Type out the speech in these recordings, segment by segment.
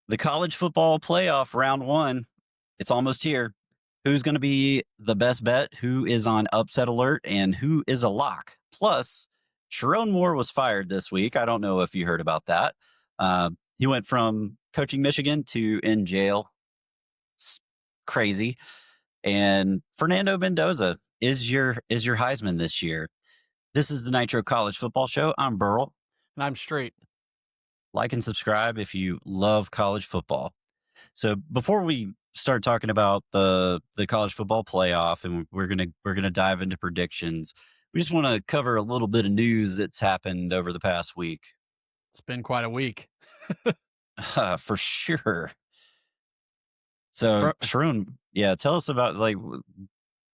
The college football playoff round one, it's almost here. Who's going to be the best bet? Who is on upset alert? And who is a lock? Plus, Sherrone Moore was fired this week. I don't know if you heard about that. He went from coaching Michigan to in jail. It's crazy. And Fernando Mendoza is your Heisman this year. This is the Nitro College Football Show. I'm Burl. And I'm Streit. Like and subscribe if you love college football. So before we start talking about the college football playoff, and we're gonna dive into predictions, we just want to cover a little bit of news that's happened over the past week. It's been quite a week. For sure. So Sharon, yeah, tell us about, like,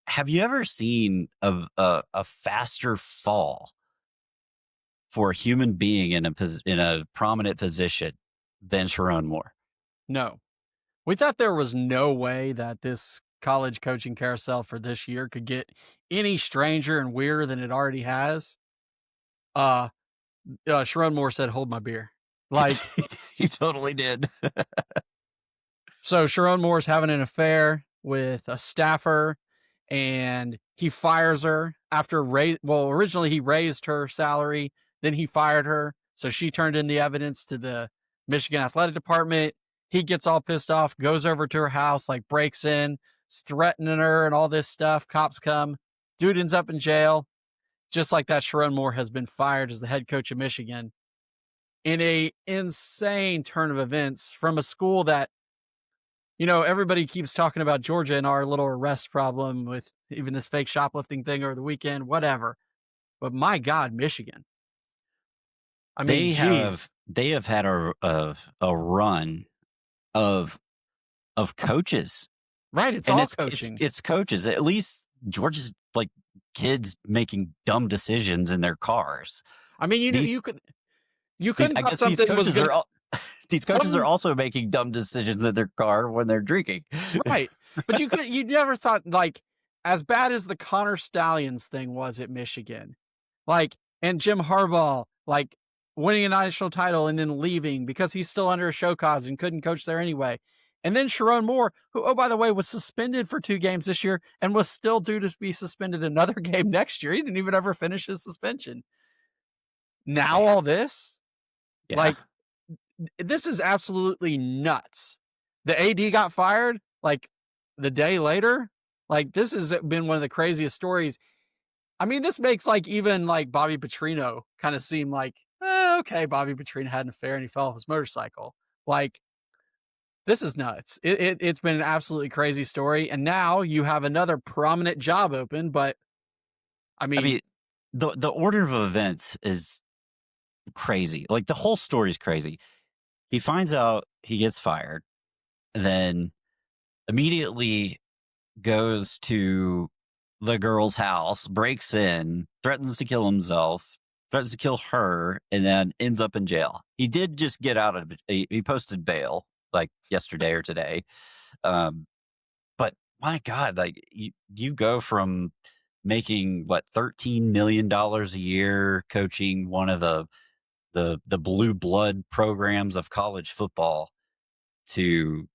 have you ever seen a faster fall for a human being in a prominent position than Sherrone Moore? No. We thought there was no way that this college coaching carousel for this year could get any stranger and weirder than it already has. Sherrone Moore said, "Hold my beer." Like, he totally did. So Sherrone Moore's having an affair with a staffer, and he fires her after originally he raised her salary, then he fired her. So she turned in the evidence to the Michigan Athletic Department. He gets all pissed off, goes over to her house, like breaks in, threatening her and all this stuff. Cops come. Dude ends up in jail. Just like that, Sherrone Moore has been fired as the head coach of Michigan in a insane turn of events from a school that, you know, everybody keeps talking about Georgia and our little arrest problem with even this fake shoplifting thing over the weekend, whatever. But my God, Michigan. I mean, they have had a run of coaches. Right, it's all coaching. It's coaches. At least Georgia's like kids making dumb decisions in their cars. I mean, you couldn't thought something was good. These coaches are also making dumb decisions in their car when they're drinking. Right. But you never thought, like, as bad as the Connor Stallions thing was at Michigan, like, and Jim Harbaugh, like, winning a national title and then leaving because he's still under a show cause and couldn't coach there anyway. And then Sherrone Moore, who, oh, by the way, was suspended for 2 games this year and was still due to be suspended another game next year. He didn't even ever finish his suspension. Now all this? Yeah. Like, this is absolutely nuts. The AD got fired like the day later. Like, this has been one of the craziest stories. I mean, this makes like even like Bobby Petrino kind of seem like, okay, Bobby Petrino had an affair and he fell off his motorcycle. Like, this is nuts. It's been an absolutely crazy story. And now you have another prominent job open, but I mean the order of events is crazy. Like, the whole story is crazy. He finds out he gets fired, then immediately goes to the girl's house, breaks in, threatens to kill himself, threatens to kill her, and then ends up in jail. He did just get out of it. He posted bail like yesterday or today. But my God, like, you go from making $13 million a year coaching one of the blue blood programs of college football to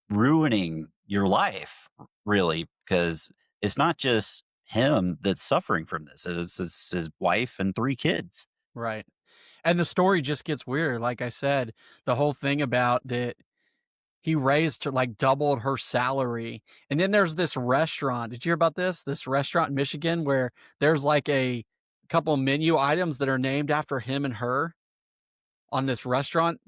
ruining your life, really, because it's not just him that's suffering from this. It's his wife and 3 kids. Right. And the story just gets weird. Like I said, the whole thing about that he raised her, like doubled her salary. And then there's this restaurant. Did you hear about this? This restaurant in Michigan where there's like a couple menu items that are named after him and her on this restaurant.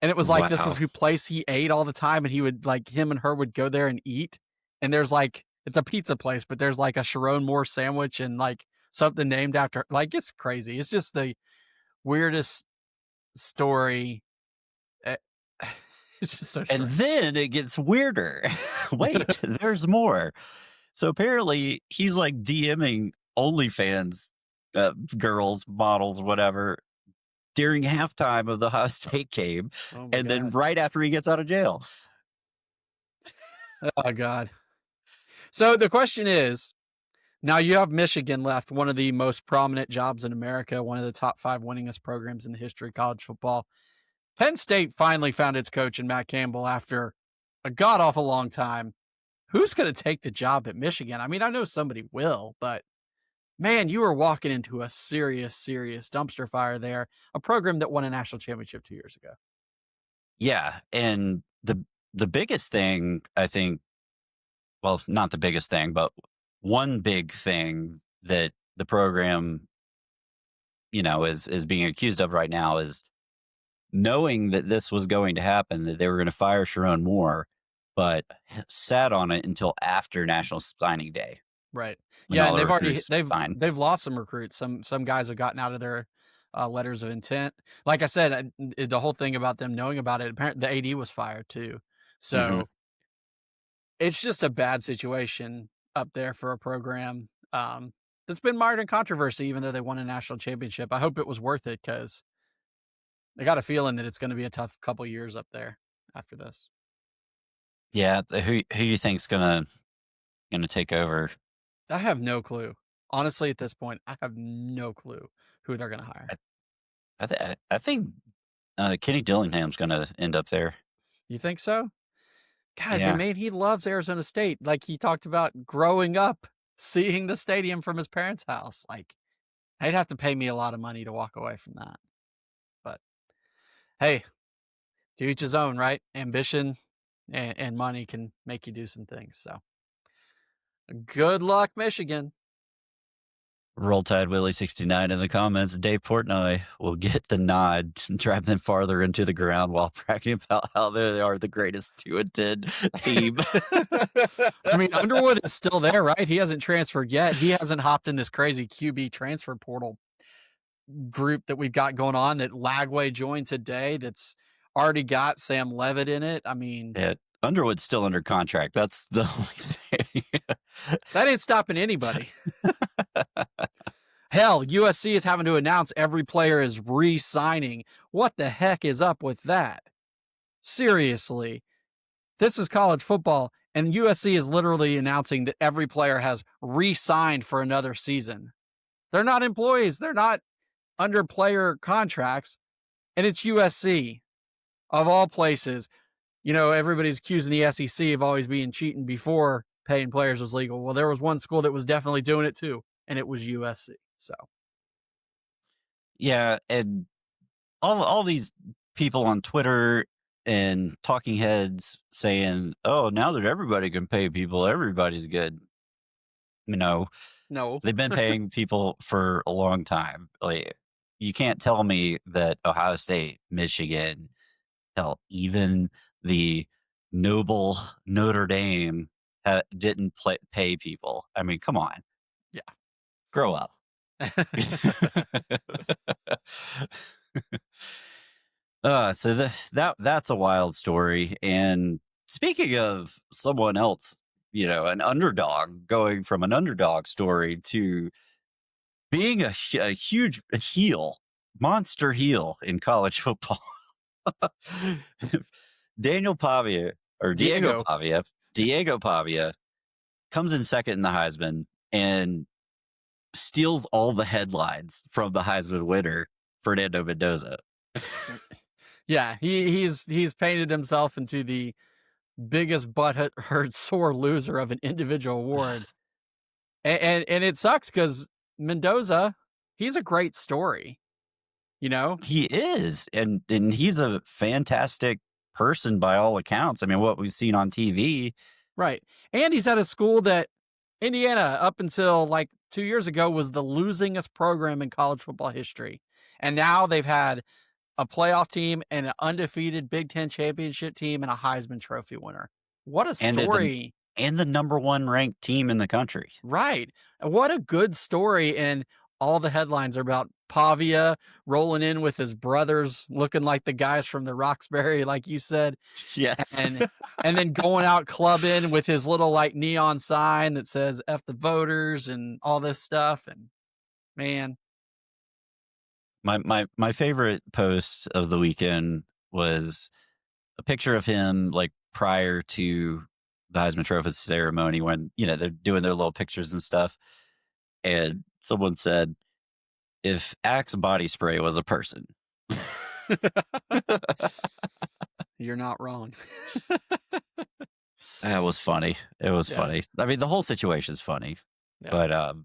And it was like, this is who place he ate all the time. And he would, like, him and her would go there and eat. And there's like, it's a pizza place, but there's like a Sherrone Moore sandwich and like something named after, like, it's crazy. It's just the weirdest story. It's just so strange. And then it gets weirder. Wait, there's more. So apparently he's like DMing OnlyFans girls, models, whatever, during halftime of the Ohio State game, and then right after he gets out of jail. Oh, God. So the question is, now you have Michigan left, one of the most prominent jobs in America, one of the top 5 winningest programs in the history of college football. Penn State finally found its coach in Matt Campbell after a god awful long time. Who's going to take the job at Michigan? I mean, I know somebody will, but man, you are walking into a serious, serious dumpster fire there. A program that won a national championship 2 years ago. Yeah, and the biggest thing, I think, well, not the biggest thing, but one big thing that the program, is being accused of right now is knowing that this was going to happen, that they were going to fire Sherrone Moore, but sat on it until after National Signing Day Right. when Yeah, all and the they've already recruits signed. they've lost some recruits. Some guys have gotten out of their letters of intent. Like I said, the whole thing about them knowing about it, apparently the AD was fired too. Hmm. So it's just a bad situation up there for a program that's been mired in controversy, even though they won a national championship. I hope it was worth it because I got a feeling that it's going to be a tough couple years up there after this. Yeah, who you think's gonna take over? I have no clue. Honestly, at this point, I have no clue who they're going to hire. I think Kenny Dillingham's gonna end up there. You think so? God, but Yeah, man, he loves Arizona State. Like he talked about growing up, seeing the stadium from his parents' house. Like I'd have to pay me a lot of money to walk away from that. But hey, to each his own, right? Ambition and money can make you do some things. So good luck, Michigan. Roll Tide Willie 69 in the comments. Dave Portnoy will get the nod and drive them farther into the ground while bragging about how they are the greatest 2-10 team. I mean, Underwood is still there, right? He hasn't transferred yet. He hasn't hopped in this crazy QB transfer portal group that we've got going on that Lagway joined today that's already got Sam Levitt in it. I mean, Yeah, Underwood's still under contract. That's the only thing. that ain't stopping anybody. Hell, USC is having to announce every player is re-signing. What the heck is up with that? Seriously. This is college football, and USC is literally announcing that every player has re-signed for another season. They're not employees. They're not under player contracts, and it's USC. Of all places, everybody's accusing the SEC of always being cheating before paying players was legal. Well, there was one school that was definitely doing it too, and it was USC. So, Yeah, and all these people on Twitter and talking heads saying, "Oh, now that everybody can pay people, everybody's good." No, no. they've been paying people for a long time. Like, you can't tell me that Ohio State, Michigan, hell, even the noble Notre Dame didn't pay people. I mean, come on, Yeah. grow up. So that's a wild story. And speaking of someone else, an underdog going from an underdog story to being a huge heel, monster heel in college football. Daniel Pavia or Diego Pavia comes in second in the Heisman and steals all the headlines from the Heisman winner, Fernando Mendoza. Yeah, he's painted himself into the biggest hurt sore loser of an individual award. And it sucks because Mendoza, he's a great story, He is, and he's a fantastic person by all accounts. I mean, what we've seen on TV. Right. And he's at a school that Indiana, up until like 2 years ago, was the losingest program in college football history. And now they've had a playoff team and an undefeated Big Ten championship team and a Heisman Trophy winner. What a story. And the number one ranked team in the country. Right. What a good story. And all the headlines are about Pavia rolling in with his brothers, looking like the guys from the Roxbury, like you said. Yes. And then going out clubbing with his little like neon sign that says F the voters and all this stuff. And man. My favorite post of the weekend was a picture of him like prior to the Heisman Trophy ceremony when, they're doing their little pictures and stuff. And someone said, if Axe body spray was a person. not wrong. That was funny. It was Yeah. funny. I mean, the whole situation's funny, Yeah. but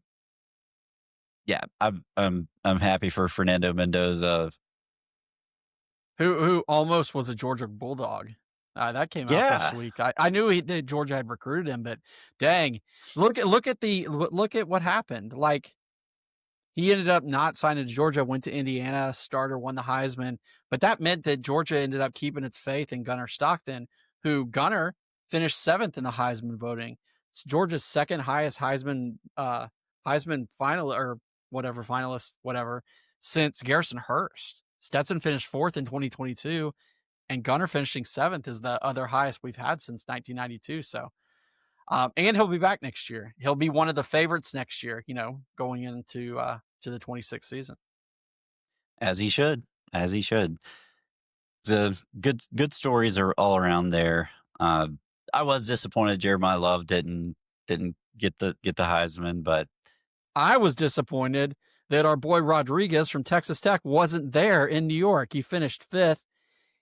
yeah, I'm happy for Fernando Mendoza. Who almost was a Georgia Bulldog. That came out this Yeah, week. I knew that Georgia had recruited him, but dang, look at what happened. Like, he ended up not signing to Georgia, went to Indiana, starter, won the Heisman, but that meant that Georgia ended up keeping its faith in Gunnar Stockton, who Gunnar finished 7th in the Heisman voting. It's Georgia's second highest Heisman final or whatever finalist, whatever, since Garrison Hurst. Stetson finished 4th in 2022, and Gunnar finishing 7th is the other highest we've had since 1992. So, and he'll be back next year. He'll be one of the favorites next year, going into to the 26th season. as he should, as he should. The good stories are all around there. I was disappointed Jeremiah Love didn't get the Heisman, but I was disappointed that our boy Rodriguez from Texas Tech wasn't there in New York. He finished 5th,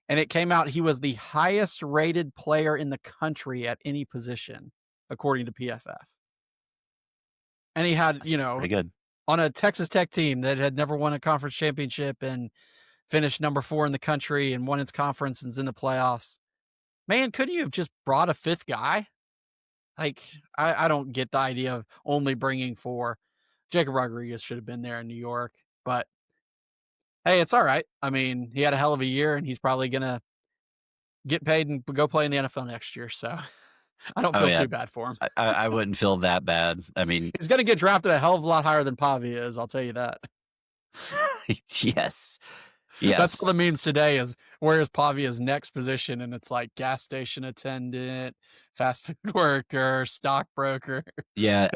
and it came out he was the highest rated player in the country at any position, according to PFF. And he had, that's pretty good. on a Texas Tech team that had never won a conference championship and finished number 4 in the country and won its conference and is in the playoffs. Man, couldn't you have just brought a 5th guy? Like, I don't get the idea of only bringing 4. Jacob Rodriguez should have been there in New York, but hey, it's all right. I mean, he had a hell of a year, and he's probably going to get paid and go play in the NFL next year. So I don't Oh feel yeah, too bad for him. I wouldn't feel that bad. I mean, He's going to get drafted a hell of a lot higher than Pavia is. I'll tell you that. yes, That's all the yes, memes today is where is Pavia's next position, and it's like gas station attendant, fast food worker, stockbroker. yeah.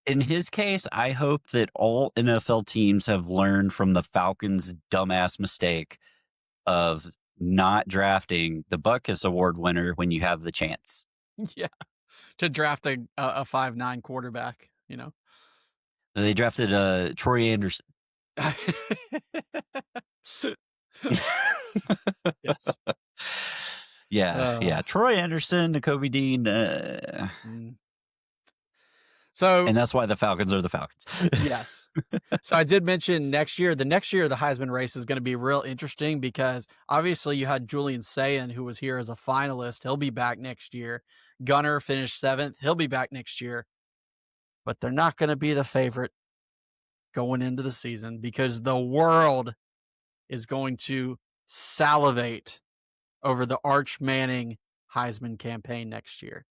In his case, I hope that all NFL teams have learned from the Falcons' dumbass mistake of not drafting the Butkus Award winner when you have the chance. Yeah, to draft a 5'9" quarterback, They drafted Troy Anderson. Yes. Yeah. Troy Anderson, Kobe Dean. So, And that's why the Falcons are the Falcons. yes. So I did mention next year, the Heisman race is going to be real interesting because obviously you had Julian Sayin, who was here as a finalist. He'll be back next year. Gunnar finished 7th. He'll be back next year. But they're not going to be the favorite going into the season because the world is going to salivate over the Arch Manning Heisman campaign next year.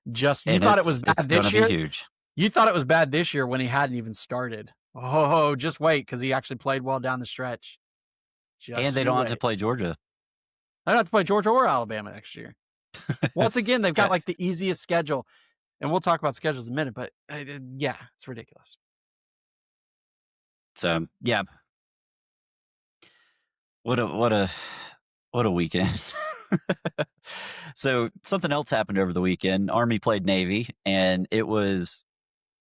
You thought it was bad this year? Be huge. You thought it was bad this year when he hadn't even started. Oh, just wait, because he actually played well down the stretch. And they don't have to play Georgia. They don't have to play Georgia or Alabama next year. Once again, they've got like the easiest schedule. And we'll talk about schedules in a minute, but yeah, it's ridiculous. So yeah. What a weekend. So something else happened over the weekend. Army played Navy, and it was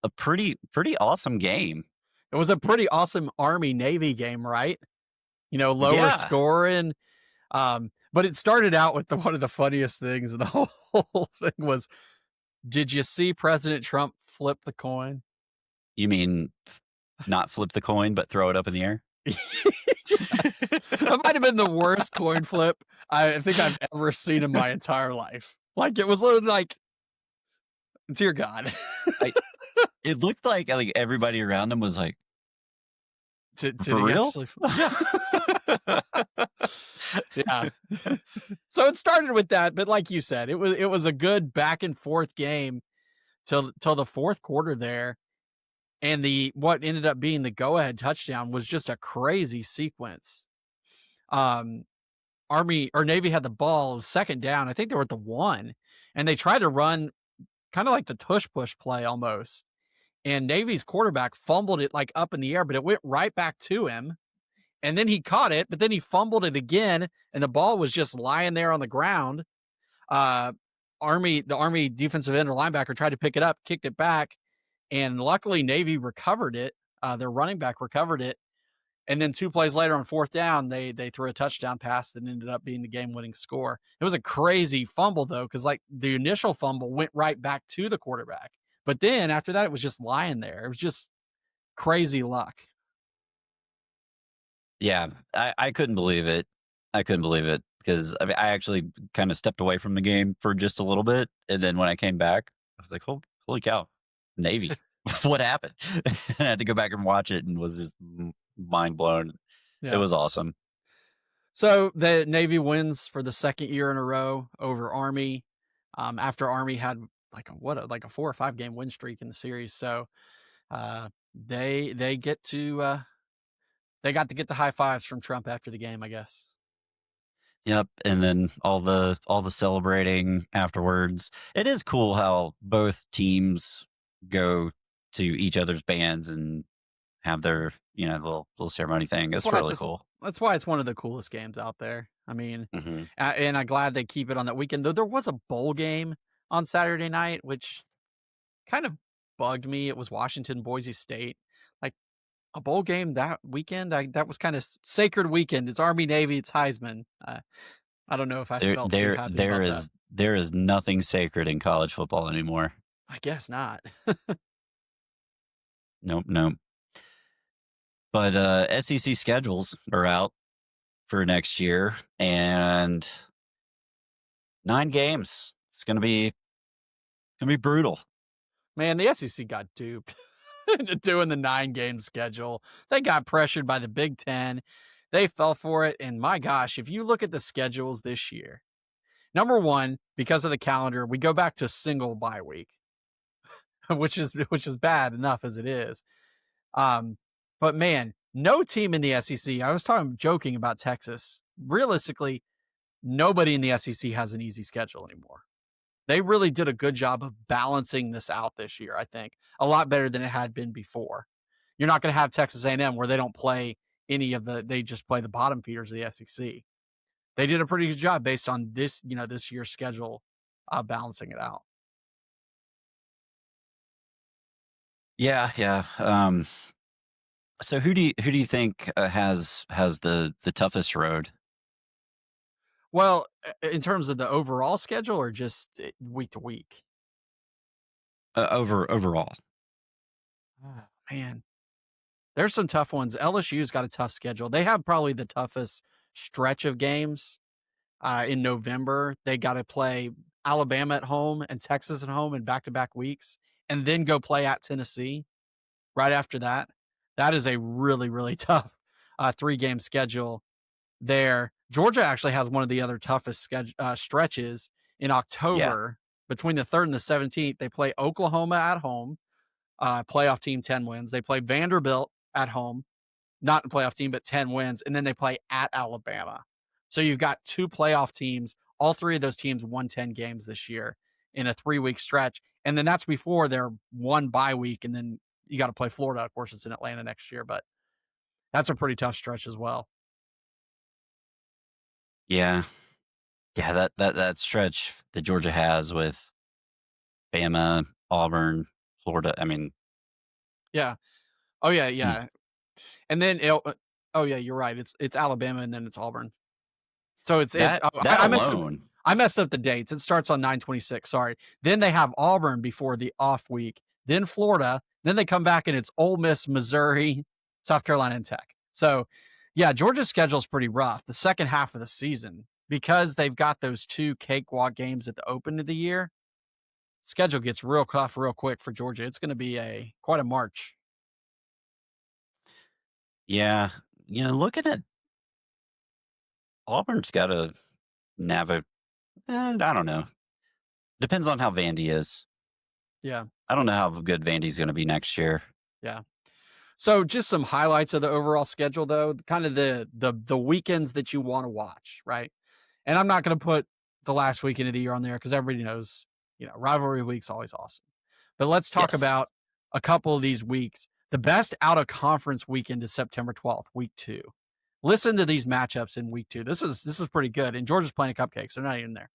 a pretty awesome game. It was a pretty awesome Army Navy game, right? Lower scoring. But it started out with one of the funniest things. The whole thing was, did you see President Trump flip the coin? You mean not flip the coin, but throw it up in the air? Yes. That might have been the worst coin flip I think I've ever seen in my entire life. Like, it was like, dear God. It looked like everybody around him was like, did for real? Yeah. So it started with that, but like you said, it was a good back and forth game till the fourth quarter there. And what ended up being the go-ahead touchdown was just a crazy sequence. Army or Navy had the ball, it was second down. I think they were at the 1, and they tried to run kind of like the tush push play almost. And Navy's quarterback fumbled it like up in the air, but it went right back to him. And then he caught it, but then he fumbled it again, and the ball was just lying there on the ground. The Army defensive end or linebacker tried to pick it up, kicked it back, and luckily Navy recovered it. Their running back recovered it, And then 2 plays later on 4th down, they threw a touchdown pass that ended up being the game-winning score. It was a crazy fumble though, because like the initial fumble went right back to the quarterback. But then after that, it was just lying there. It was just crazy luck. Yeah, I couldn't believe it. I couldn't believe it because I mean, I actually kind of stepped away from the game for just a little bit, and then when I came back, I was like, "Holy cow, Navy! What happened?" I had to go back and watch it, and was just mind blown. It Yeah. was awesome. So the Navy wins for the second year in a row over Army. After Army had like a 4 or 5 game win streak in the series. So they get to they got to get the high fives from Trump after the game, I guess. Yep, and then all the celebrating afterwards. It is cool how both teams go to each other's bands and have their little ceremony thing. That's It's why it's really just, cool. that's why it's one of the coolest games out there. I mean, Hmm. and I'm glad they keep it on that weekend. Though there was a bowl game on Saturday night, which kind of bugged me. It was Washington Boise State. Like a bowl game that weekend, that was kind of sacred weekend. It's Army Navy, it's Heisman. I don't know if I There felt too there happy there about that. is there is nothing sacred in college football anymore. I guess not. Nope, nope. But SEC schedules are out for next year, and 9 games. It's gonna be brutal. Man, the SEC got duped into doing the 9 game schedule. They got pressured by the Big Ten. They fell for it. And my gosh, if you look at the schedules this year, number one, because of the calendar, we go back to a single bye week, which is bad enough as it is. Um, but man, no team in the SEC. I was joking about Texas. Realistically, nobody in the SEC has an easy schedule anymore. They really did a good job of balancing this out this year, I think. A lot better than it had been before. You're not going to have Texas A&M where they don't play they just play the bottom feeders of the SEC. They did a pretty good job based on this year's schedule, balancing it out. Yeah, yeah. So who do you think has the toughest road Well, in terms of the overall schedule or just week to week? overall? Oh, man, there's some tough ones. LSU's got a tough schedule. They have probably the toughest stretch of games in November. They got to play Alabama at home and Texas at home in back-to-back weeks, and then go play at Tennessee right after that. That is a really, really tough 3 game schedule there. Georgia actually has one of the other toughest stretches in Yeah, October between the 3rd and the 17th. They play Oklahoma at home, playoff team, 10 wins. They play Vanderbilt at home, not a playoff team, but 10 wins. And then they play at Alabama. So you've got 2 playoff teams. All 3 of those teams won 10 games this year in a 3-week stretch. And then that's before their one bye week. And then you got to play Florida. Of course, it's in Atlanta next year, but that's a pretty tough stretch as well. yeah, yeah. That stretch that Georgia has with Bama, Auburn, Florida. I mean, Yeah. Oh, yeah. mm, Yeah. And then, oh, yeah, you're right. It's Alabama and then it's Auburn. So that oh, that I messed up. alone. I messed up the dates. It starts on 9/26. Sorry. Then they have Auburn before the off week. Then Florida. Then they come back and it's Ole Miss, Missouri, South Carolina, and Tech. So, yeah, Georgia's schedule is pretty rough. The second half of the season, because they've got those 2 cakewalk games at the open of the year. Schedule gets real tough real quick for Georgia. It's going to be quite a march. Yeah, looking at Auburn's got to navigate. I don't know. Depends on how Vandy is. Yeah, I don't know how good Vandy's going to be next year. yeah. So just some highlights of the overall schedule, though, kind of the weekends that you want to watch, right? And I'm not going to put the last weekend of the year on there because everybody knows, rivalry week's always awesome. But let's talk Yes. about a couple of these weeks. The best out of conference weekend is September 12th, week 2. Listen to these matchups in week 2. This is pretty good. And Georgia's playing cupcakes. They're not even there.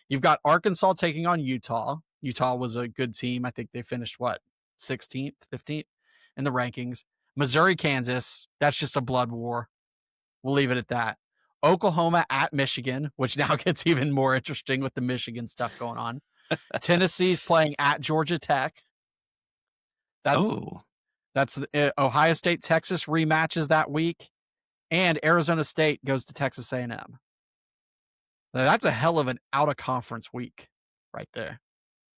You've got Arkansas taking on Utah. Utah was a good team. I think they finished 16th, 15th in the rankings. Missouri, Kansas, that's just a blood war. We'll leave it at that. Oklahoma at Michigan, which now gets even more interesting with the Michigan stuff going on. Tennessee's playing at Georgia Tech. That's Oh, Ohio State, Texas rematches that week, and Arizona State goes to Texas A&M. Now, that's a hell of an out of conference week right there.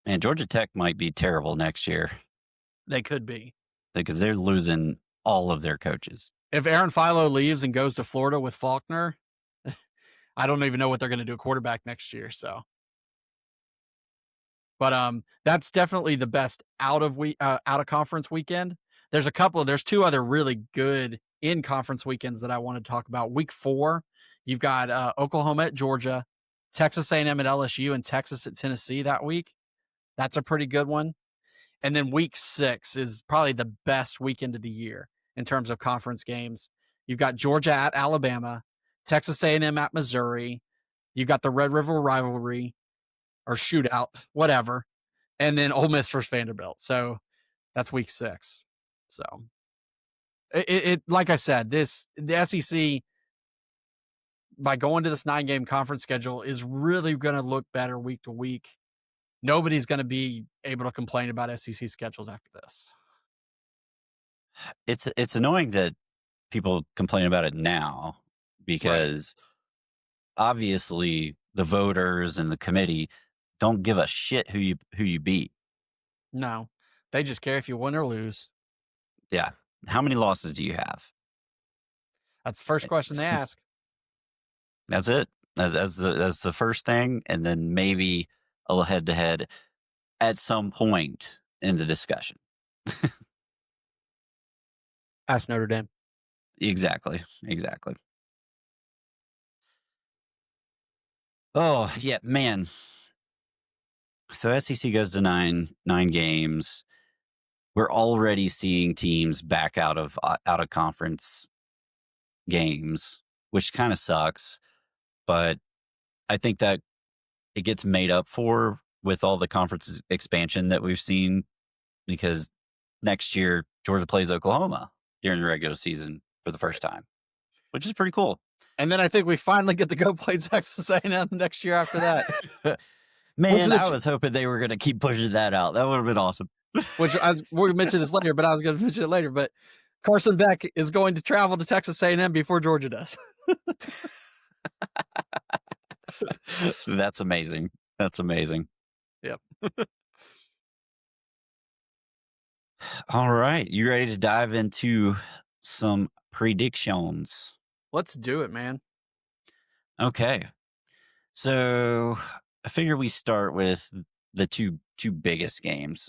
and Georgia Tech might be terrible next year They could be. because they're losing all of their coaches. If Aaron Philo leaves and goes to Florida with Faulkner, I don't even know what they're going to do at quarterback next year. So, but that's definitely the best out of conference weekend. There's two other really good in conference weekends that I want to talk about. Week 4, you've got Oklahoma at Georgia, Texas A&M at LSU, and Texas at Tennessee that week. That's a pretty good one. And then week 6 is probably the best weekend of the year in terms of conference games. You've got Georgia at Alabama, Texas A&M at Missouri. You've got the Red River rivalry or shootout, whatever, and then Ole Miss versus Vanderbilt. So that's week 6. So it like I said, the SEC, by going to this 9-game conference schedule, is really going to look better week to week. Nobody's going to be able to complain about SEC schedules after this. It's annoying that people complain about it now because obviously the voters and the committee don't give a shit who you beat. No, they just care if you win or lose. Yeah. How many losses do you have? That's the first question they ask. That's it. That's the first thing, and then maybe a little head to head at some point in the discussion. Ask Notre Dame. Exactly. Oh yeah, man. So SEC goes to nine games. We're already seeing teams back out of conference games, which kind of sucks. But I think that it gets made up for with all the conference expansion that we've seen, because next year Georgia plays Oklahoma during the regular season for the first time, which is pretty cool. And then I think we finally get to go play Texas A&M next year after that. Man, I was hoping they were going to keep pushing that out. That would have been awesome. Which we'll mention this later, but I was going to mention it later. But Carson Beck is going to travel to Texas A&M before Georgia does. That's amazing. Yep. All right. You ready to dive into some predictions? Let's do it, man. Okay. So I figure we start with the two biggest games.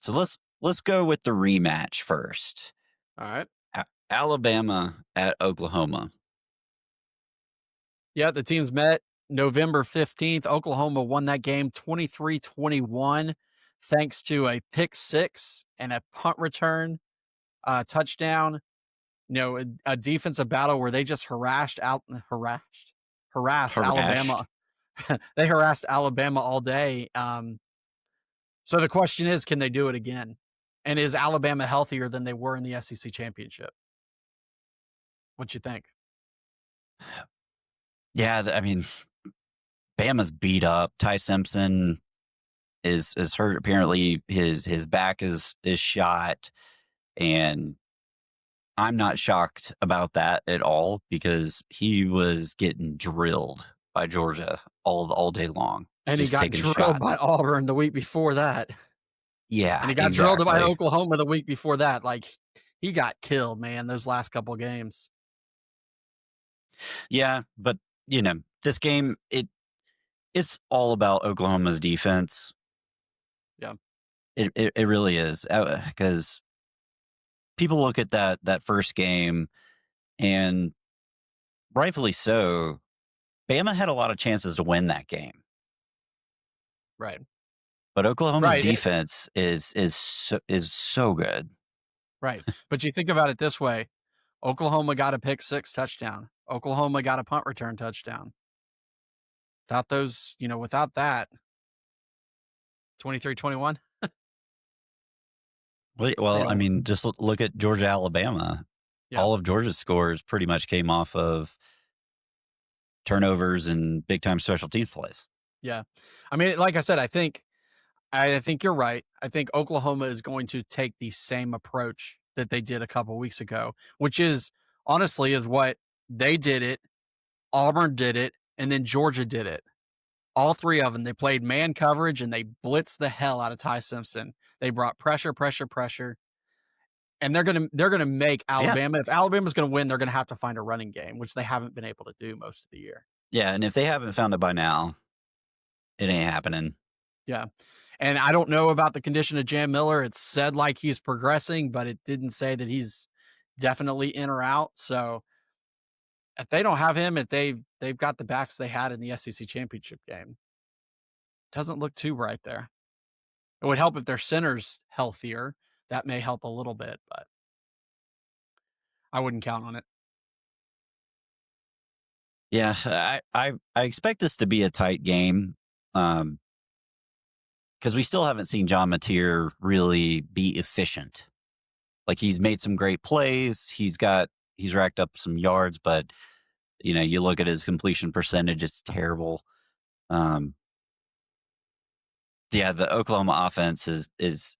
So let's go with the rematch first. All right. Alabama at Oklahoma. Yeah, the teams met November 15th. Oklahoma won that game 23-21 thanks to a pick 6 and a punt return touchdown. You know, a defensive battle where they just harassed Alabama. They harassed Alabama all day. So the question is, can they do it again? And is Alabama healthier than they were in the SEC championship? What you think? Yeah, I mean, Bama's beat up. Ty Simpson is hurt. Apparently, his back is shot, and I'm not shocked about that at all because he was getting drilled by Georgia all day long, and he got drilled by Auburn the week before that. Yeah, and he got drilled by Oklahoma the week before that. Like, he got killed, man, those last couple of games. Yeah, but you know, this game it's all about Oklahoma's defense. Yeah, it really is, because people look at that first game, and rightfully so, Bama had a lot of chances to win that game. Right. But Oklahoma's defense is so good. Right. But you think about it this way. Oklahoma got a pick 6 touchdown. Oklahoma got a punt return touchdown. Without that, 23-21. They Well, I don't. mean, just look at Georgia, Alabama. Yeah, All of Georgia's scores pretty much came off of turnovers and big time special teams plays. yeah. I mean, like I said, I think you're right. I think Oklahoma is going to take the same approach that they did a couple weeks ago, which is honestly is what they did it, Auburn did it, and then Georgia did it. All three of them, they played man coverage and they blitzed the hell out of Ty Simpson. They brought pressure, pressure, pressure, and they're gonna make Yeah. Alabama. If Alabama's gonna win, they're gonna have to find a running game, which they haven't been able to do most of the year. Yeah. And if they haven't found it by now, it ain't happening. Yeah. And I don't know about the condition of Jam Miller. It's said like he's progressing, but it didn't say that he's definitely in or out. So if they don't have him, if they've got the backs they had in the SEC championship game, doesn't look too bright there. It would help if their center's healthier. That may help a little bit, but I wouldn't count on it. Yeah. I expect this to be a tight game. Because we still haven't seen John Mateer really be efficient. Like he's made some great plays. He's racked up some yards, but you look at his completion percentage, it's terrible. Um, yeah, the Oklahoma offense is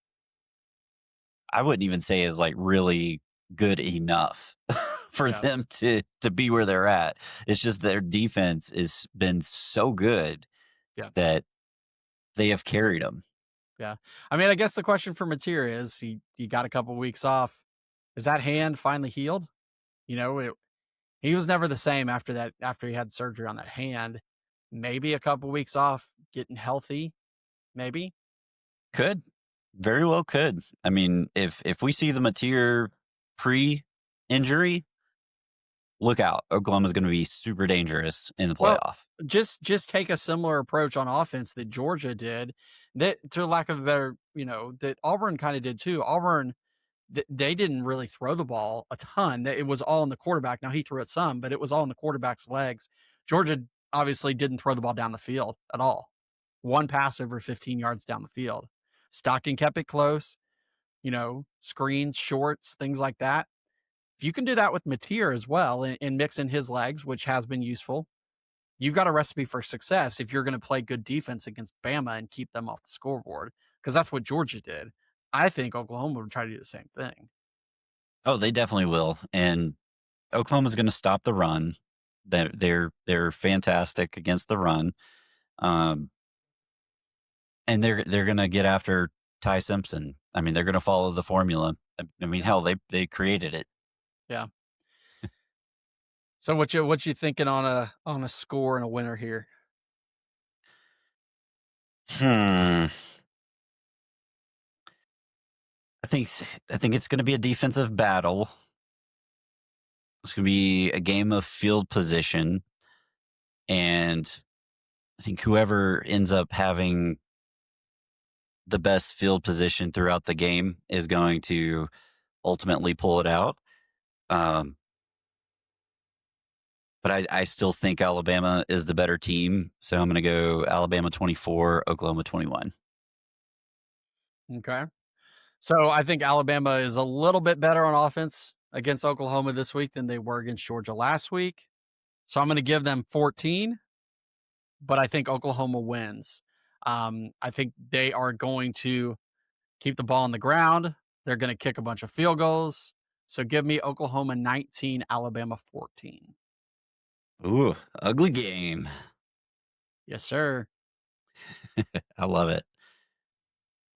I wouldn't even say is like really good enough for Yeah. them to be where they're at. It's just their defense has been so good Yeah. that they have carried them. Yeah. I mean, I guess the question for Mateer is he got a couple weeks off. Is that hand finally healed? You know, he was never the same after that, after he had surgery on that hand. Maybe a couple weeks off, getting healthy, maybe. Could very well could. I mean, if we see the Mateer pre-injury, look out. Oklahoma's going to be super dangerous in the Well, playoff. just take a similar approach on offense that Georgia did, that to lack of a better, that Auburn kind of did too. Auburn, they didn't really throw the ball a ton. It was all in the quarterback. Now he threw it some, but it was all in the quarterback's legs. Georgia obviously didn't throw the ball down the field at all. One pass over 15 yards down the field. Stockton kept it close, screens, shorts, things like that. If you can do that with Mateer as well and mix in his legs, which has been useful, you've got a recipe for success if you're going to play good defense against Bama and keep them off the scoreboard, because that's what Georgia did. I think Oklahoma would try to do the same thing. Oh, they definitely will. And Oklahoma's going to stop the run. They're fantastic against the run. Um, and they're going to get after Ty Simpson. I mean, they're going to follow the formula. I mean, hell, they created it. Yeah. So what you thinking on a score and a winner here? Hmm. I think I think it's going to be a defensive battle. It's going to be a game of field position, and I think whoever ends up having the best field position throughout the game is going to ultimately pull it out. Um, but I still think Alabama is the better team, so I'm going to go Alabama 24, Oklahoma 21. Okay. So I think Alabama is a little bit better on offense against Oklahoma this week than they were against Georgia last week. So I'm going to give them 14, but I think Oklahoma wins. I think they are going to keep the ball on the ground. They're going to kick a bunch of field goals. So give me Oklahoma 19, Alabama 14. Ooh, ugly game. Yes, sir. I love it.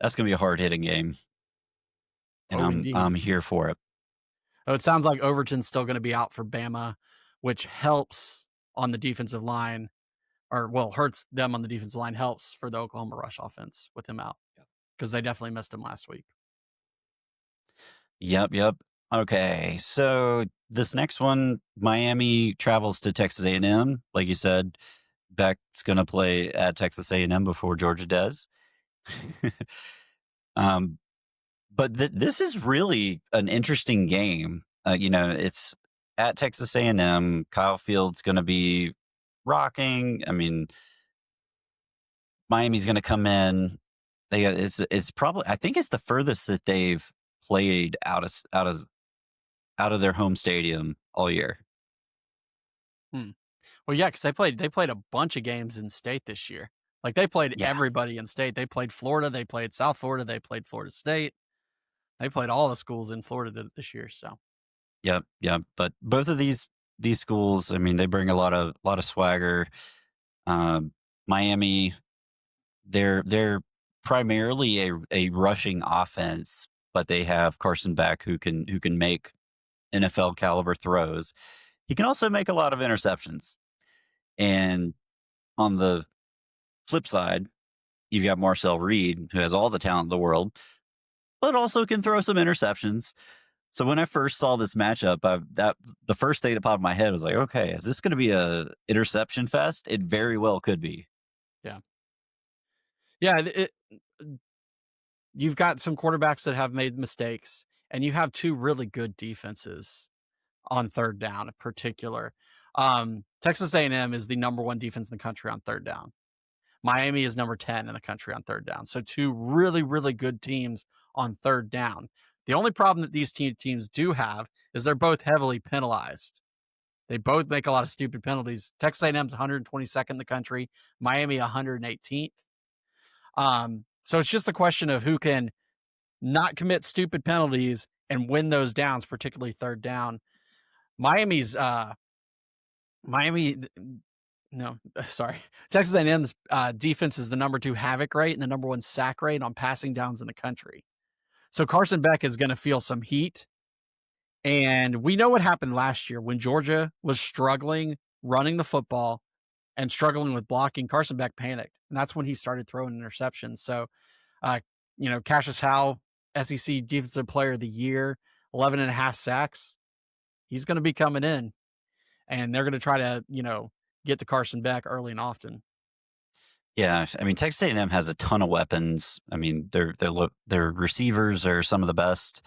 That's going to be a hard hitting game, and Oh, I'm indeed. here for it. Oh, it sounds like Overton's still going to be out for Bama, which helps on the defensive line, or well, hurts them on the defensive line, helps for the Oklahoma rush offense with him out, because they definitely missed him last week. Yep. Okay, so this next one, Miami travels to Texas A&M. Like you said, Beck's going to play at Texas A&M before Georgia does. um, but this is really an interesting game. It's at Texas A&M. Kyle Field's going to be rocking. I mean, Miami's going to come in. It's probably, I think it's the furthest that they've played out of their home stadium all year. Hmm. Well, yeah, because they played a bunch of games in state this year. Like, they played Yeah. everybody in state. They played Florida, they played South Florida, they played Florida State. They played all the schools in Florida this year, so Yep, yep. But both of these schools, I mean, they bring a lot of swagger. Miami, they're primarily a rushing offense, but they have Carson Beck who can make NFL caliber throws. He can also make a lot of interceptions. And on the flip side, you've got Marcel Reed, who has all the talent in the world, but also can throw some interceptions. So when I first saw this matchup, that the first thing that popped in my head was like, okay, is this going to be a interception fest? It very well could be. yeah. Yeah, you've got some quarterbacks that have made mistakes, and you have 2 really good defenses on 3rd down in particular. Texas A&M is the number 1 defense in the country on 3rd down. Miami is number 10 in the country on 3rd down. So 2 really, really good teams on 3rd down. The only problem that these teams do have is they're both heavily penalized. They both make a lot of stupid penalties. Texas A&M's 122nd in the country, Miami 118th. So it's just a question of who can not commit stupid penalties and win those downs, particularly 3rd down. Miami's Miami no, sorry. Texas A&M's defense is the number 2 havoc rate and the number 1 sack rate on passing downs in the country. So Carson Beck is going to feel some heat. And we know what happened last year when Georgia was struggling running the football and struggling with blocking. Carson Beck panicked, and that's when he started throwing interceptions. So, uh, Cassius Howe, SEC Defensive Player of the Year, 11 and a half sacks. He's going to be coming in, and they're going to try to, get to Carson Beck early and often. Yeah, I mean, Texas A&M has a ton of weapons. I mean, their receivers are some of the best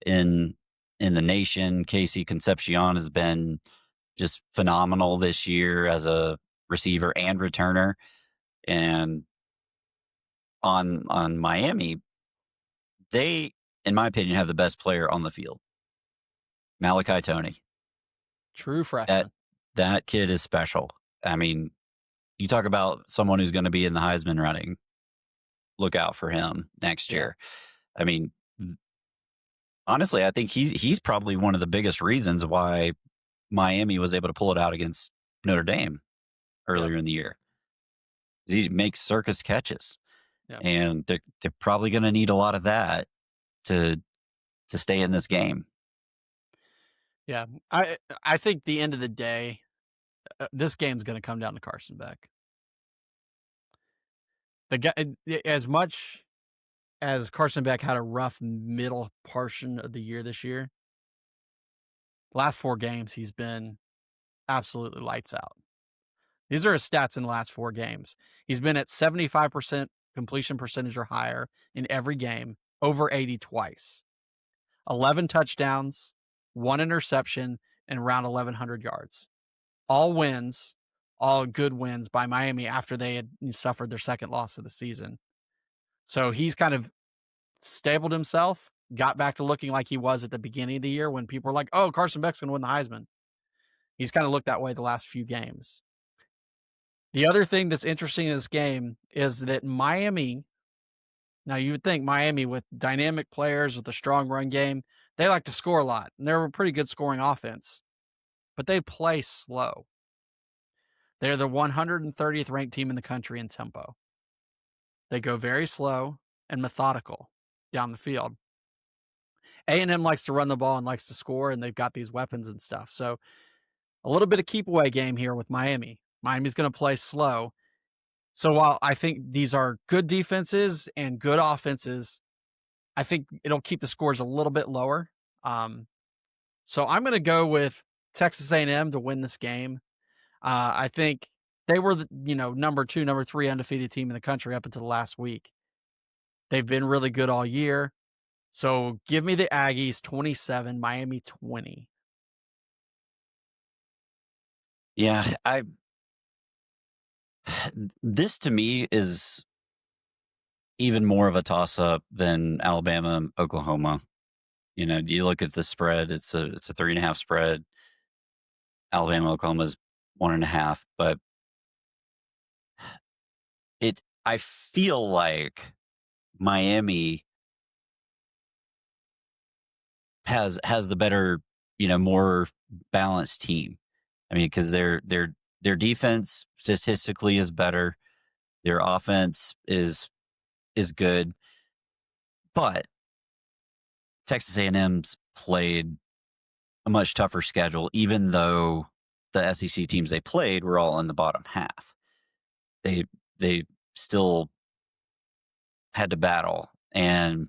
in the nation. Casey Concepcion has been just phenomenal this year as a receiver and returner. And on Miami, they, in my opinion, have the best player on the field, Malachi Tony. True That freshman. that kid is special. I mean, you talk about someone who's going to be in the Heisman running. Look out for him next Yeah. year. I mean, honestly, I think he's probably one of the biggest reasons why Miami was able to pull it out against Notre Dame earlier in the year. He makes circus catches, and they're probably going to need a lot of that to stay in this game. Yeah. I think the end of the day, this game's going to come down to Carson Beck. The guy, as much as Carson Beck had a rough middle portion of the year this year, last 4 games he's been absolutely lights out. These are his stats in the last 4 games. He's been at 75% completion percentage or higher in every game, over 80 twice. 11 touchdowns, 1 interception, and around 1,100 yards. All wins, all good wins by Miami after they had suffered their second loss of the season. So he's kind of stabled himself, got back to looking like he was at the beginning of the year when people were like, oh, Carson Beck's going to win the Heisman. He's kind of looked that way the last few games. The other thing that's interesting in this game is that Miami, now you would think Miami with dynamic players with a strong run game, they like to score a lot. And they're a pretty good scoring offense, but they play slow. They're the 130th ranked team in the country in tempo. They go very slow and methodical down the field. A&M likes to run the ball and likes to score, and they've got these weapons and stuff. So a little bit of keep away game here with Miami. Miami's going to play slow. So while I think these are good defenses and good offenses, I think it'll keep the scores a little bit lower. So I'm going to go with Texas A&M to win this game. I think they were the, number 2, number 3 undefeated team in the country up until the last week. They've been really good all year. So give me the Aggies 27, Miami 20. Yeah, this to me is even more of a toss-up than Alabama, Oklahoma. You know, you look at the spread; it's a 3.5 spread. Alabama, Oklahoma's 1.5, but I feel like Miami has the better, more balanced team. I mean, because their defense statistically is better, their offense is good, but Texas A&M's played a much tougher schedule, even though the SEC teams they played were all in the bottom half. They still had to battle, and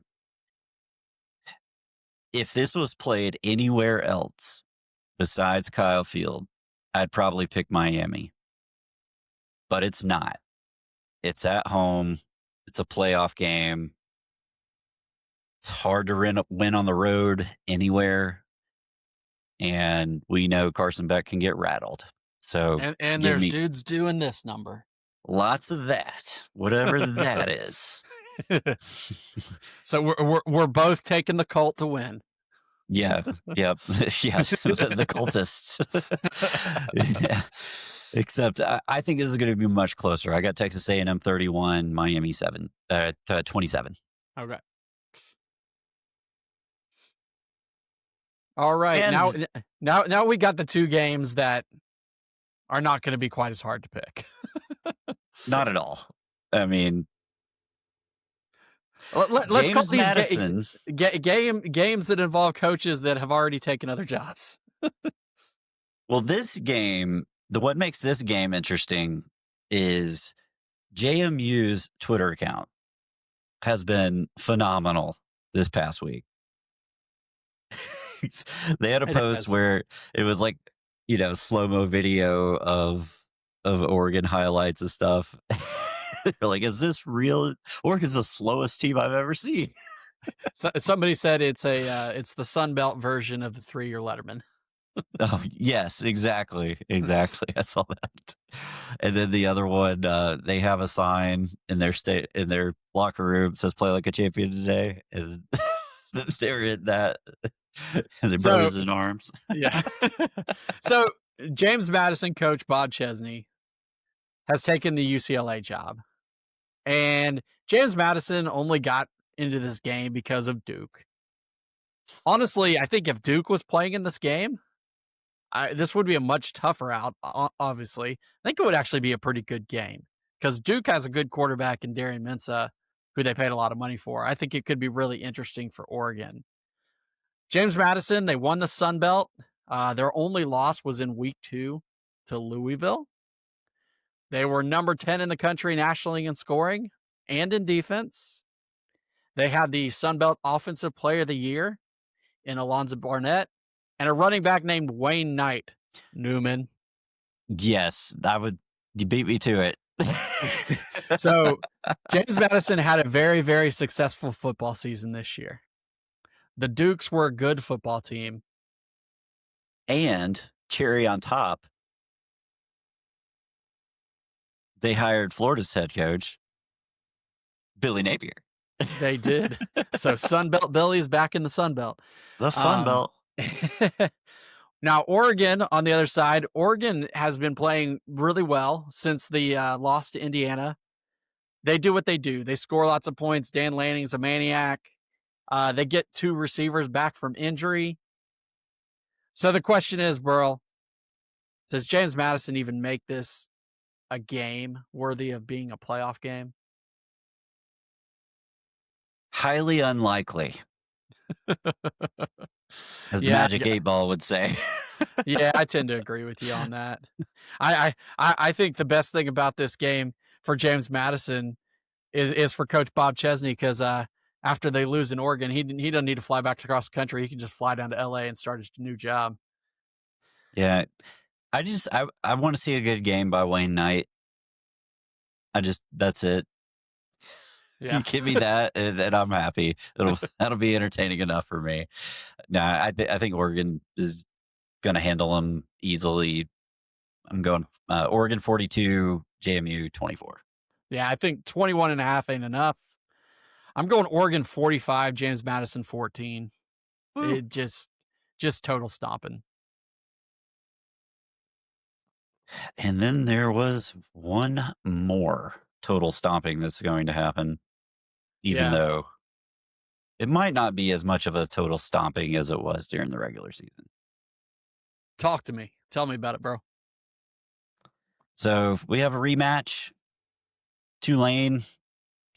if this was played anywhere else besides Kyle Field, I'd probably pick Miami. But it's not. It's at home. It's a playoff game. It's hard to win on the road anywhere. And we know Carson Beck can get rattled. So and give there's me dudes doing this number. lots of that, whatever that is. So we're both taking the Colt to win. Yeah. Yep. Yeah. The cultists. Yeah. Except I think this is going to be much closer. I got Texas A&M 31, Miami 27. Okay. All right. And Now we got the two games that are not going to be quite as hard to pick. not at all. I mean, Let's call James these Madison. games that involve coaches that have already taken other jobs. Well, this game, what makes this game interesting is JMU's Twitter account has been phenomenal this past week. They had a post where it was like, slow-mo video of Oregon highlights and stuff. They're like, is this real? Oregon's the slowest team I've ever seen. So, somebody said it's the Sun Belt version of the 3-year Letterman. Oh, yes, exactly. I saw that. And then the other one, they have a sign in their locker room that says "Play like a champion today," and they're in that. And their brothers in arms. Yeah. So James Madison coach Bob Chesney has taken the UCLA job, and James Madison only got into this game because of Duke. Honestly, I think if Duke was playing in this game, this would be a much tougher out, obviously. I think it would actually be a pretty good game because Duke has a good quarterback in Darian Mensah, who they paid a lot of money for. I think it could be really interesting for Oregon. James Madison, they won the Sun Belt. Their only loss was in week 2 to Louisville. They were number 10 in the country nationally in scoring and in defense. They had the Sun Belt Offensive Player of the Year in Alonzo Barnett and a running back named Wayne Knight. Newman. Yes, you beat me to it. So James Madison had a very, very successful football season this year. The Dukes were a good football team. And cherry on top, they hired Florida's head coach, Billy Napier. They did. So Sunbelt Billy's back in the Sunbelt. The Fun Belt. Now, Oregon, on the other side, Oregon has been playing really well since the loss to Indiana. They do what they do. They score lots of points. Dan Lanning's a maniac. They get 2 receivers back from injury. So the question is, Burl, does James Madison even make this a game worthy of being a playoff game? Highly unlikely. As the Magic 8 Ball would say. Yeah, I tend to agree with you on that. I think the best thing about this game for James Madison is for Coach Bob Chesney, because after they lose in Oregon, he doesn't need to fly back across the country. He can just fly down to LA and start his new job. Yeah. I want to see a good game by Wayne Knight. That's it. Yeah. You give me that and I'm happy. That'll be entertaining enough for me. I think Oregon is going to handle them easily. I'm going Oregon 42, JMU 24. Yeah, I think 21.5 ain't enough. I'm going Oregon 45, James Madison 14. Woo. It just total stomping. And then there was one more total stomping that's going to happen, even Yeah. though it might not be as much of a total stomping as it was during the regular season. Talk to me. Tell me about it, bro. So we have a rematch. Tulane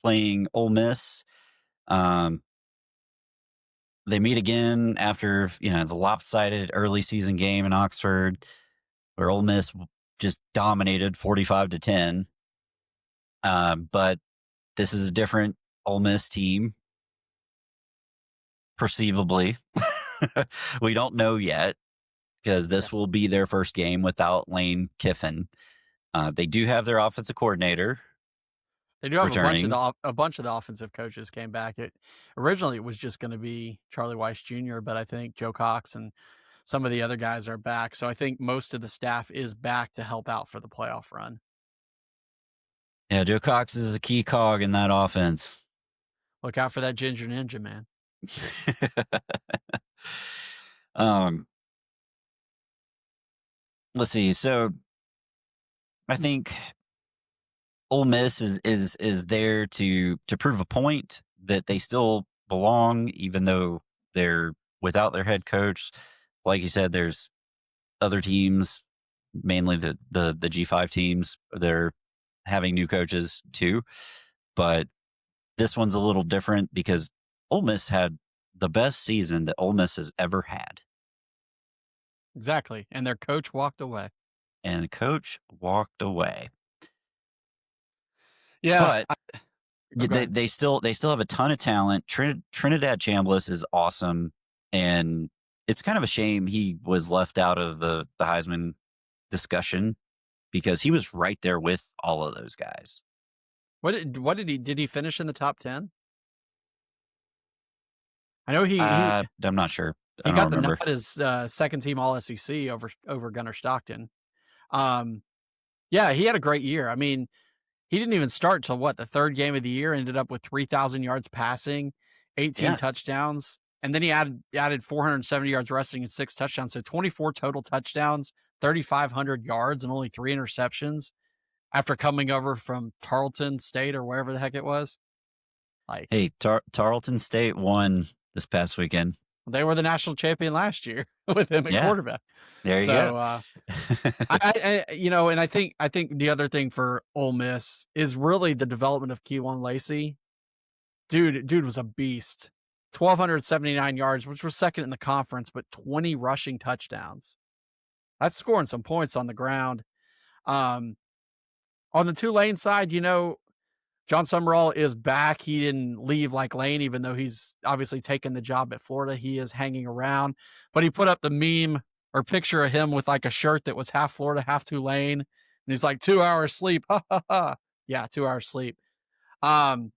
playing Ole Miss. Um, they meet again after the lopsided early season game in Oxford, where Ole Miss just dominated 45-10. But this is a different Ole Miss team, perceivably. We don't know yet because Yeah. this will be their first game without Lane Kiffin. They do have their offensive coordinator They do have returning. a bunch of the offensive coaches came back. Originally it was just going to be Charlie Weiss Jr., but I think Joe Cox and some of the other guys are back. So I think most of the staff is back to help out for the playoff run. Yeah, Joe Cox is a key cog in that offense. Look out for that Ginger Ninja, man. um, let's see. So I think Ole Miss is there to prove a point that they still belong, even though they're without their head coach. Like you said, there's other teams, mainly the G5 teams. They're having new coaches too, but this one's a little different because Ole Miss had the best season that Ole Miss has ever had, Exactly. And their coach walked away. and the coach walked away. Yeah. But Oh, go they ahead. they still have a ton of talent. Trinidad Chambliss is awesome, and it's kind of a shame he was left out of the Heisman discussion because he was right there with all of those guys. Did he finish in the top 10? I know I'm not sure. I he don't got the nod remember. as second team All SEC over Gunnar Stockton. Um, yeah, he had a great year. I mean, he didn't even start till what, the third game of the year, ended up with 3,000 yards passing, 18 Yeah. touchdowns, and then he added 470 yards rushing and 6 touchdowns, so 24 total touchdowns, 3,500 yards, and only 3 interceptions after coming over from Tarleton State or wherever the heck it was. Like, Hey, Tarleton State won this past weekend. they were the national champion last year with him at Yeah, quarterback. there you go. So, and I think the other thing for Ole Miss is really the development of Keelan Lacey. Dude was a beast. 1,279 yards, which was second in the conference, but 20 rushing touchdowns. That's scoring some points on the ground. Um, on the Tulane side, John Summerall is back. He didn't leave like Lane, even though he's obviously taken the job at Florida. He is hanging around, but he put up the meme or picture of him with like a shirt that was half Florida, half Tulane. And he's like 2 hours sleep. Ha ha ha. Yeah. 2 hours sleep. Um,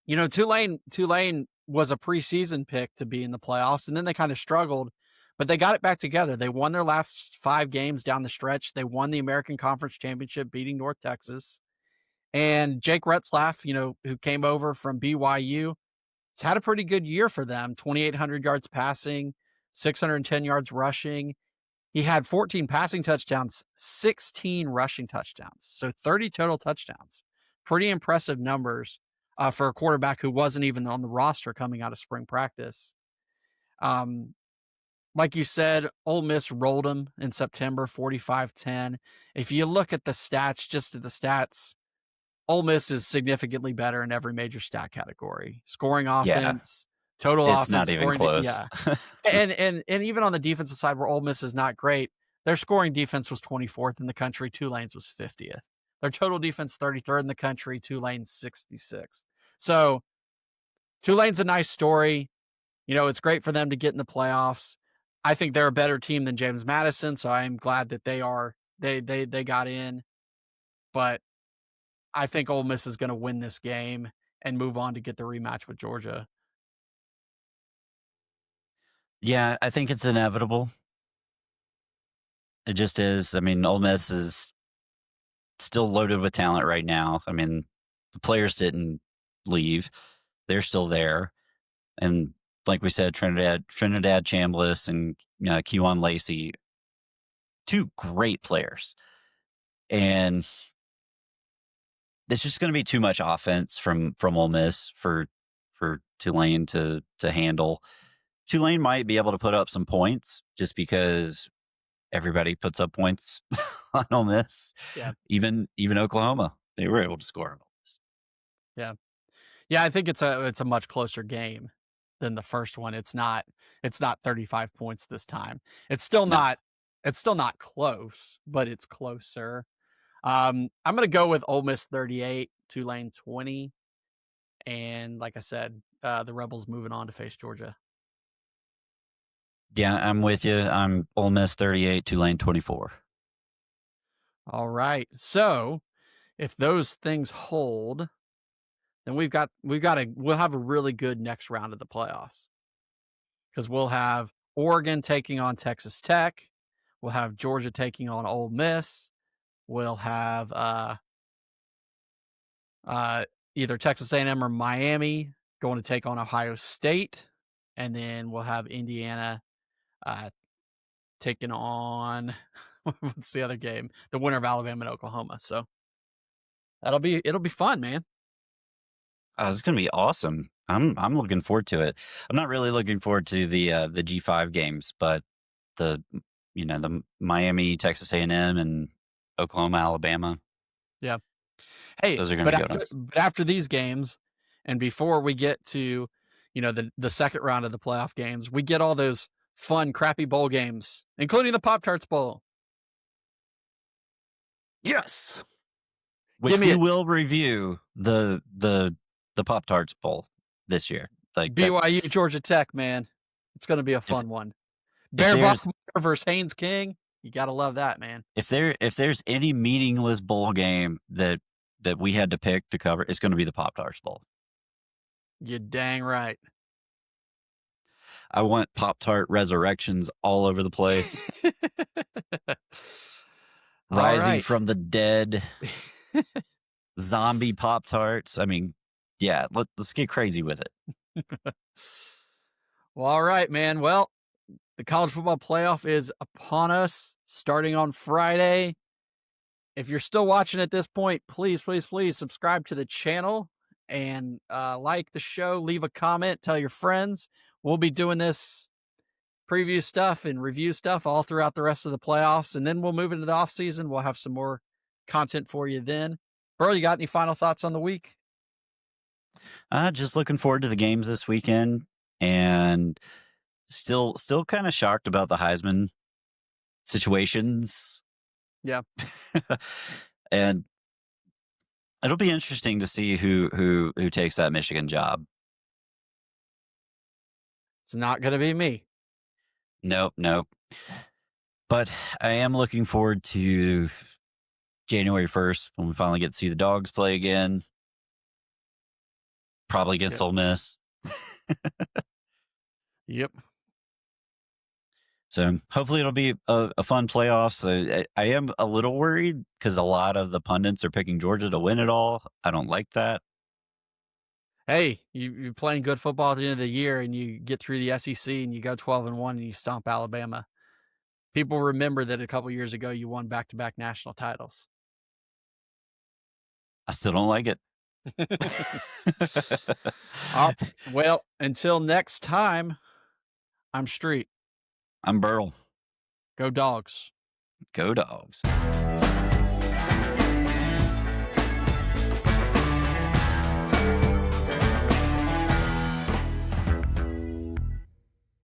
Tulane was a preseason pick to be in the playoffs, and then they kind of struggled, but they got it back together. They won their last 5 games down the stretch. They won the American Conference Championship, beating North Texas. And Jake Retzlaff, who came over from BYU, has had a pretty good year for them. 2,800 yards passing, 610 yards rushing. He had 14 passing touchdowns, 16 rushing touchdowns. So 30 total touchdowns. Pretty impressive numbers for a quarterback who wasn't even on the roster coming out of spring practice. Um, like you said, Ole Miss rolled them in September, 45-10. If you look at the stats, just at the stats, Ole Miss is significantly better in every major stat category. Scoring Yeah, offense, total it's not offense, even scoring. close. Yeah. And even on the defensive side where Ole Miss is not great, their scoring defense was 24th in the country, Tulane's was 50th. Their total defense 33rd in the country, Tulane's 66th. So Tulane's a nice story. It's great for them to get in the playoffs. I think they're a better team than James Madison, so I'm glad that they got in. But I think Ole Miss is going to win this game and move on to get the rematch with Georgia. Yeah, I think it's inevitable. It just is. I mean, Ole Miss is still loaded with talent right now. I mean, the players didn't leave; they're still there, and like we said, Trinidad Chambliss and Kewan Lacey, two great players. And it's just going to be too much offense from Ole Miss for Tulane to handle. Tulane might be able to put up some points just because everybody puts up points on Ole Miss. Yeah. Even Oklahoma, they were able to score on Ole Miss. Yeah. Yeah, I think it's a much closer game than the first one. It's not 35 points this time. It's still No. not close, but it's closer. I'm going to go with Ole Miss 38, Tulane 20, and like I said, the Rebels moving on to face Georgia. Yeah, I'm with you. I'm Ole Miss 38, Tulane 24. All right. So, if those things hold, then we'll have a really good next round of the playoffs. Because we'll have Oregon taking on Texas Tech. We'll have Georgia taking on Ole Miss. We'll have either Texas A&M or Miami going to take on Ohio State. And then we'll have Indiana taking on what's the other game? The winner of Alabama and Oklahoma. So it'll be fun, man. Oh, it's going to be awesome. I'm looking forward to it. I'm not really looking forward to the G5 games, but the Miami, Texas A&M, and Oklahoma, Alabama. Yeah. Hey, those are going to be good ones. But after these games, and before we get to, the second round of the playoff games, we get all those fun, crappy bowl games, including the Pop-Tarts Bowl. Yes. Which we will review the Pop-Tarts Bowl this year. Like BYU, Georgia Tech, man. It's going to be a fun one. Bear Buckner versus Haynes King. You got to love that, man. If there's any meaningless bowl game that we had to pick to cover, it's going to be the Pop-Tarts Bowl. You're dang right. I want Pop-Tart resurrections all over the place. Rising from the dead. Zombie Pop-Tarts. I mean, yeah, let's get crazy with it. Well, all right, man. Well, the college football playoff is upon us, starting on Friday. If you're still watching at this point, please, please, please subscribe to the channel and like the show, leave a comment, tell your friends. We'll be doing this preview stuff and review stuff all throughout the rest of the playoffs, and then we'll move into the off season. We'll have some more content for you then. Burl, you got any final thoughts on the week? Just looking forward to the games this weekend, and still kind of shocked about the Heisman situations. Yeah. And it'll be interesting to see who takes that Michigan job. It's not going to be me. Nope. But I am looking forward to January 1st when we finally get to see the Dogs play again. Probably against Ole Miss. Yep. So hopefully it'll be a fun playoffs. I am a little worried because a lot of the pundits are picking Georgia to win it all. I don't like that. Hey, you're playing good football at the end of the year and you get through the SEC and you go 12-1 and you stomp Alabama. People remember that a couple years ago you won back-to-back national titles. I still don't like it. Well, until next time, I'm Streit. I'm Burl. Go Dogs. Go Dogs.